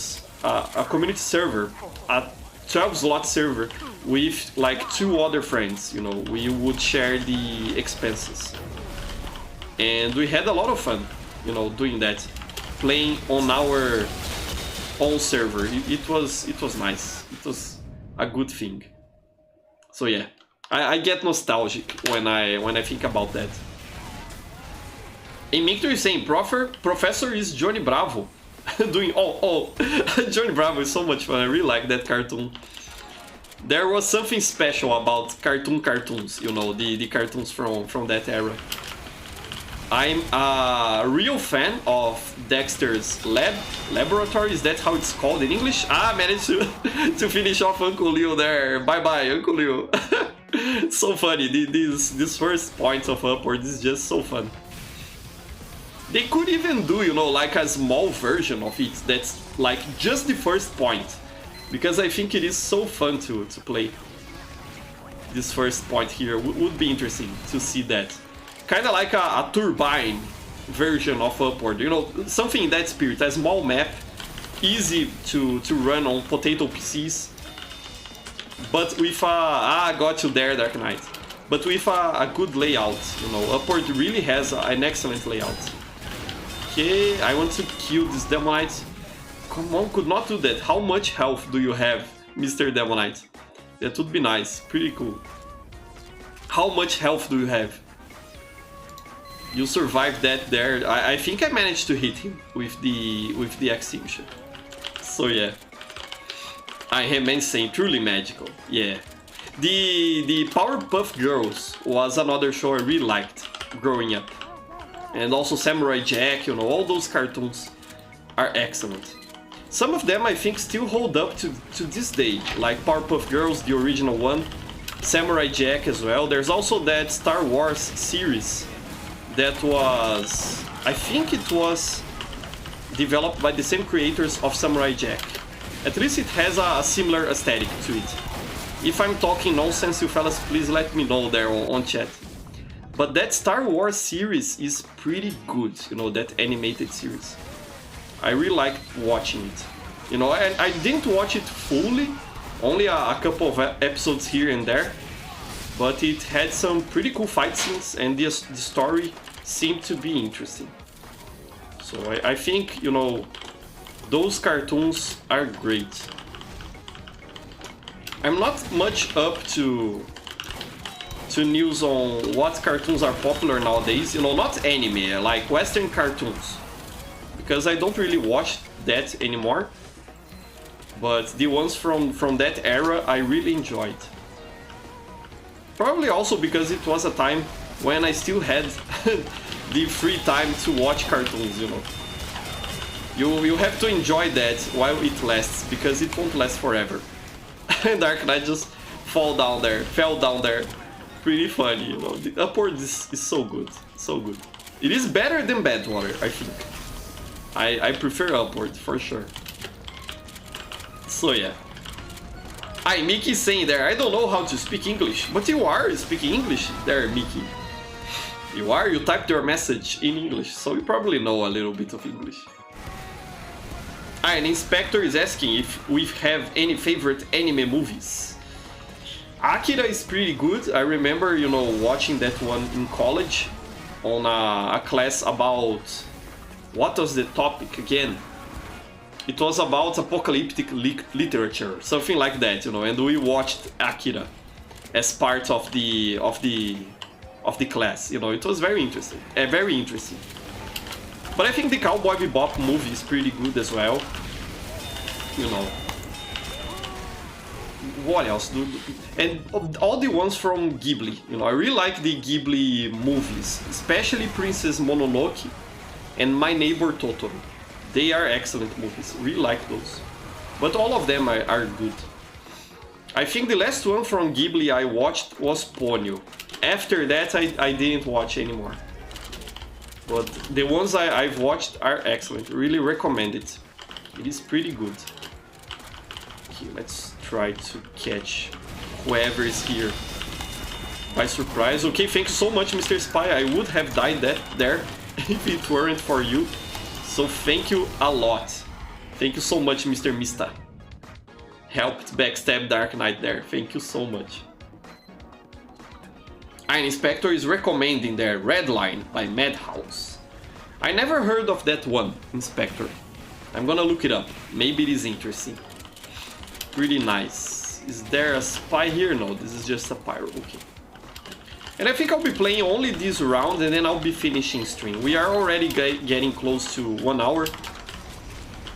a 12-slot server with like 2 other friends, you know. We would share the expenses. And we had a lot of fun, you know, doing that, playing on our own server. It was nice. It was a good thing. So yeah, I get nostalgic when I think about that. And Victor is saying, Professor is Johnny Bravo. Doing Johnny Bravo is so much fun. I really like that cartoon. There was something special about cartoons, you know, the cartoons from that era. I'm a real fan of Dexter's Laboratory. Is that how it's called in English? I managed to finish off Uncle Leo there. Bye-bye, Uncle Leo. So funny. This first point of Upward is just so fun. They could even do, you know, like a small version of it that's like just the first point, because I think it is so fun to play. This first point here would be interesting to see that. Kind of like a turbine version of Upward, you know, something in that spirit. A small map, easy to run on potato PCs, but with I got you there, Dark Knight. But with a good layout, you know. Upward really has an excellent layout. Okay, I want to kill this Demonite. Come on, could not do that. How much health do you have, Mr. Demonite? That would be nice, pretty cool. How much health do you have? You survived that there. I think I managed to hit him with the extinguisher. So yeah, I am insane, truly magical. Yeah, the Powerpuff Girls was another show I really liked growing up, and also Samurai Jack. You know, all those cartoons are excellent. Some of them I think still hold up to this day, like Powerpuff Girls, the original one. Samurai Jack as well. There's also that Star Wars series that was, I think it was developed by the same creators of Samurai Jack. At least it has a similar aesthetic to it. If I'm talking nonsense, you fellas, please let me know there on chat. But that Star Wars series is pretty good, you know, that animated series. I really liked watching it. You know, and I didn't watch it fully, only a couple of episodes here and there. But it had some pretty cool fight scenes, and the story seemed to be interesting. So I think, you know, those cartoons are great. I'm not much up to news on what cartoons are popular nowadays. You know, not anime, like Western cartoons. Because I don't really watch that anymore. But the ones from that era I really enjoyed. Probably also because it was a time when I still had the free time to watch cartoons, you know. You have to enjoy that while it lasts, because it won't last forever. Dark Knight just fell down there. Pretty funny, you know. The Upward is so good, so good. It is better than Badwater, I think. I prefer Upward, for sure. So yeah. Hi, Mickey saying there, I don't know how to speak English, but you are speaking English there, Mickey. You typed your message in English, so you probably know a little bit of English. An Inspector is asking if we have any favorite anime movies. Akira is pretty good. I remember, you know, watching that one in college on a class about... What was the topic again? It was about apocalyptic literature, something like that, you know, and we watched Akira as part of the class, you know. It was very interesting, But I think the Cowboy Bebop movie is pretty good as well, you know. What else? And all the ones from Ghibli, you know. I really like the Ghibli movies, especially Princess Mononoke and My Neighbor Totoro. They are excellent movies, really like those. But all of them are good. I think the last one from Ghibli I watched was Ponyo. After that I didn't watch anymore. But the ones I've watched are excellent, really recommend it. It is pretty good. Okay, let's try to catch whoever is here by surprise. Okay, thank you so much, Mr. Spy. I would have died there if it weren't for you. So thank you a lot. Thank you so much, Mr. Mista. Helped backstab Dark Knight there. Thank you so much. An Inspector is recommending their Red Line by Madhouse. I never heard of that one, Inspector. I'm gonna look it up. Maybe it is interesting. Pretty nice. Is there a spy here? No, this is just a pyro. Okay. And I think I'll be playing only this round and then I'll be finishing stream. We are already getting close to 1 hour,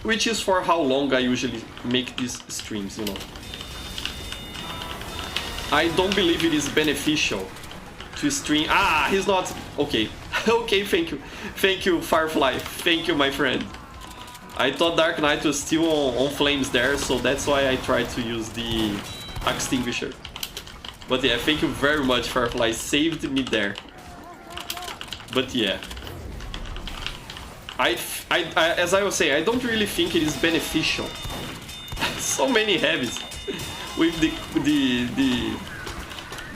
which is for how long I usually make these streams, you know. I don't believe it is beneficial to stream. Ah, he's not. Okay. Okay, thank you. Thank you, Firefly. Thank you, my friend. I thought Dark Knight was still on flames there, so that's why I tried to use the extinguisher. But yeah, thank you very much, Firefly. Saved me there. But yeah. As I was saying, I don't really think it is beneficial. So many heavies. With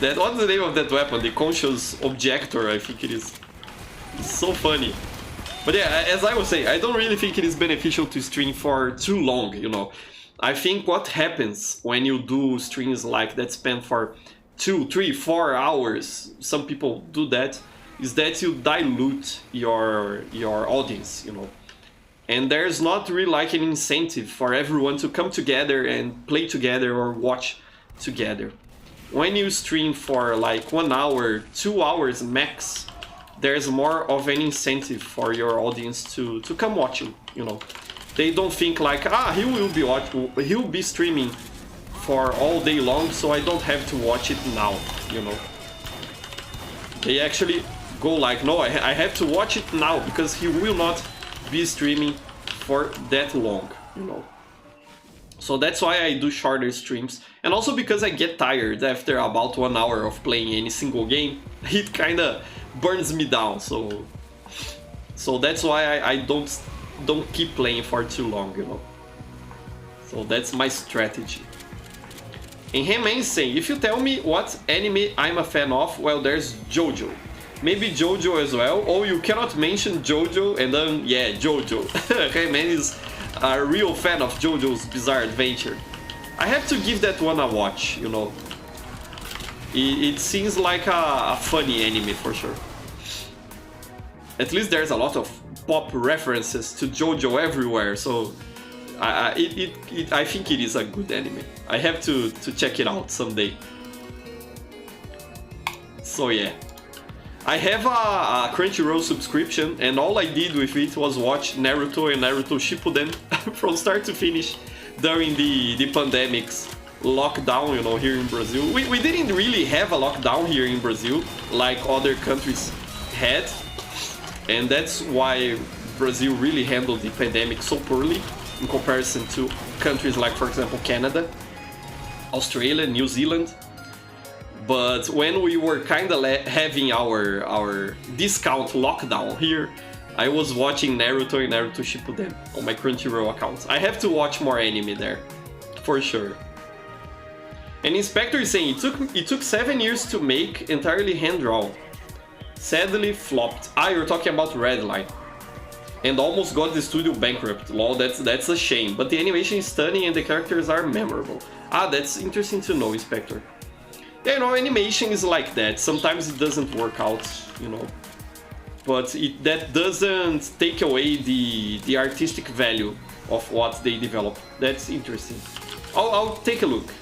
that, what's the name of that weapon? The Conscious Objector, I think it is. It's so funny. But yeah, as I was saying, I don't really think it is beneficial to stream for too long, you know. I think what happens when you do streams like that span for 2, 3, 4 hours, some people do that, is that you dilute your audience, you know. And there's not really like an incentive for everyone to come together and play together or watch together. When you stream for like 1 hour, 2 hours max, there's more of an incentive for your audience to come watching, you know. They don't think like, he'll be streaming for all day long, so I don't have to watch it now, you know. They actually go like, no, I have to watch it now because he will not be streaming for that long, you know. So that's why I do shorter streams. And also because I get tired after about 1 hour of playing any single game. It kinda burns me down, so that's why I don't keep playing for too long, you know. So that's my strategy. And Heman is saying, if you tell me what anime I'm a fan of, well, there's JoJo. Maybe JoJo as well, or you cannot mention JoJo and then, yeah, JoJo. Heman is a real fan of JoJo's Bizarre Adventure. I have to give that one a watch, you know. It seems like a funny anime for sure. At least there's a lot of pop references to JoJo everywhere, so I think it is a good anime. I have to check it out someday. So yeah. I have a Crunchyroll subscription, and all I did with it was watch Naruto and Naruto Shippuden from start to finish during the pandemic's lockdown, you know, here in Brazil. We didn't really have a lockdown here in Brazil like other countries had, and that's why Brazil really handled the pandemic so poorly in comparison to countries like, for example, Canada, Australia, New Zealand. But when we were kind of having our discount lockdown here, I was watching Naruto and Naruto Shippuden on my Crunchyroll account. I have to watch more anime there, for sure. And Inspector is saying, it took 7 years to make, entirely hand-drawn. Sadly flopped. Ah, you're talking about Redline. And almost got the studio bankrupt. Lol, that's a shame. But the animation is stunning and the characters are memorable. Ah, that's interesting to know, Inspector. Yeah, you know, animation is like that. Sometimes it doesn't work out, you know. But that doesn't take away the artistic value of what they develop. That's interesting. I'll take a look.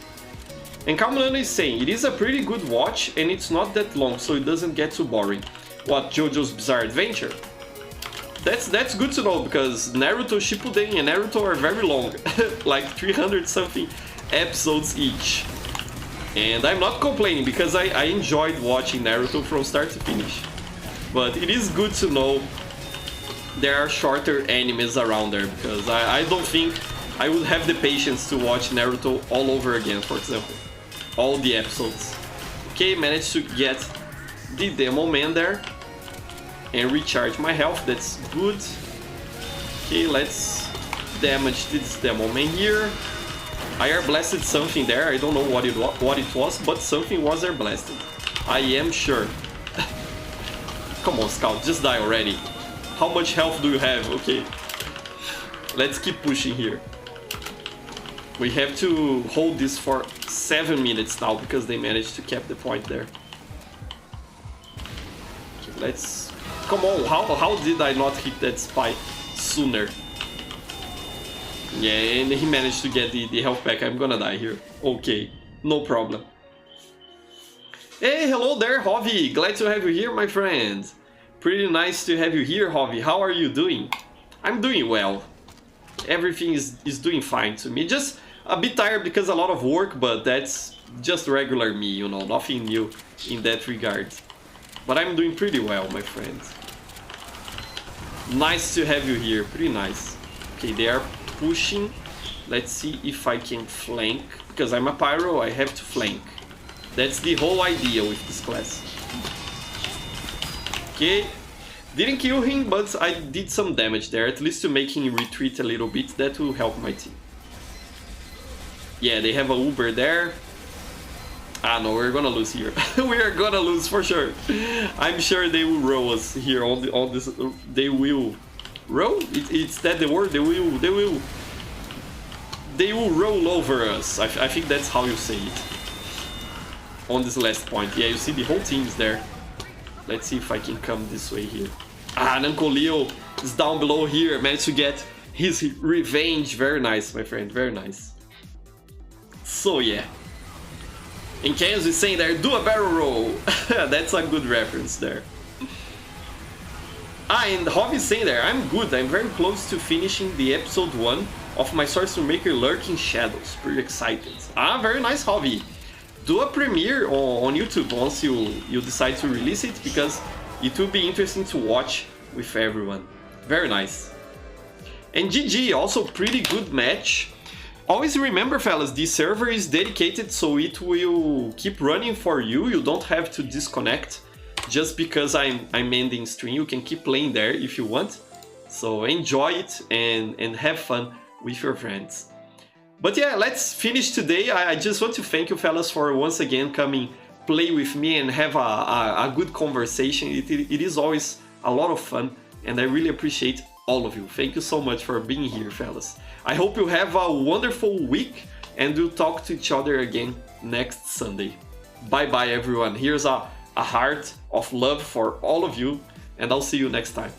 And Kamulano is saying, it is a pretty good watch and it's not that long, so it doesn't get too boring. What, JoJo's Bizarre Adventure? That's good to know, because Naruto Shippuden and Naruto are very long. Like 300 something episodes each. And I'm not complaining, because I enjoyed watching Naruto from start to finish. But it is good to know there are shorter animes around there, because I don't think I would have the patience to watch Naruto all over again, for example. All the episodes. Okay, managed to get the Demo Man there. And recharge my health, that's good. Okay, let's damage this Demo Man here. I air blasted something there, I don't know what it was, but something was air blasted. I am sure. Come on, Scout, just die already. How much health do you have? Okay. Let's keep pushing here. We have to hold this for 7 minutes now, because they managed to cap the point there. Okay, let's... Come on, how did I not hit that spike sooner? Yeah, and he managed to get the health back. I'm gonna die here. Okay, no problem. Hey, hello there, Hovi. Glad to have you here, my friend. Pretty nice to have you here, Hovi. How are you doing? I'm doing well. Everything is doing fine to me. Just a bit tired because a lot of work, but that's just regular me, you know, nothing new in that regard. But I'm doing pretty well, my friend. Nice to have you here, pretty nice. Okay, they are pushing. Let's see if I can flank. Because I'm a pyro, I have to flank. That's the whole idea with this class. Okay, didn't kill him, but I did some damage there, at least to make him retreat a little bit. That will help my team. Yeah, they have a Uber there. Ah no, we're gonna lose here. We are gonna lose for sure. I'm sure they will roll us here on this. They will roll. It's that the word. They will roll over us. I think that's how you say it. On this last point, yeah, you see the whole team's there. Let's see if I can come this way here. Ah, and Uncle Leo is down below here. Managed to get his revenge. Very nice, my friend. Very nice. So yeah. And Kansas is saying there, do a barrel roll. That's a good reference there. Ah, and Hobby is saying there, I'm good. I'm very close to finishing the episode 1 of my Sorcerer Maker Lurking Shadows. Pretty excited. Ah, very nice, Hobby. Do a premiere on YouTube once you decide to release it, because it will be interesting to watch with everyone. Very nice. And GG, also pretty good match. Always remember, fellas, this server is dedicated, so it will keep running for you. You don't have to disconnect just because I'm ending stream. You can keep playing there if you want. So enjoy it and have fun with your friends. But yeah, let's finish today. I just want to thank you, fellas, for once again coming play with me and have a good conversation. It is always a lot of fun, and I really appreciate all of you. Thank you so much for being here, fellas. I hope you have a wonderful week, and we'll talk to each other again next Sunday. Bye bye, everyone. Here's a heart of love for all of you, and I'll see you next time.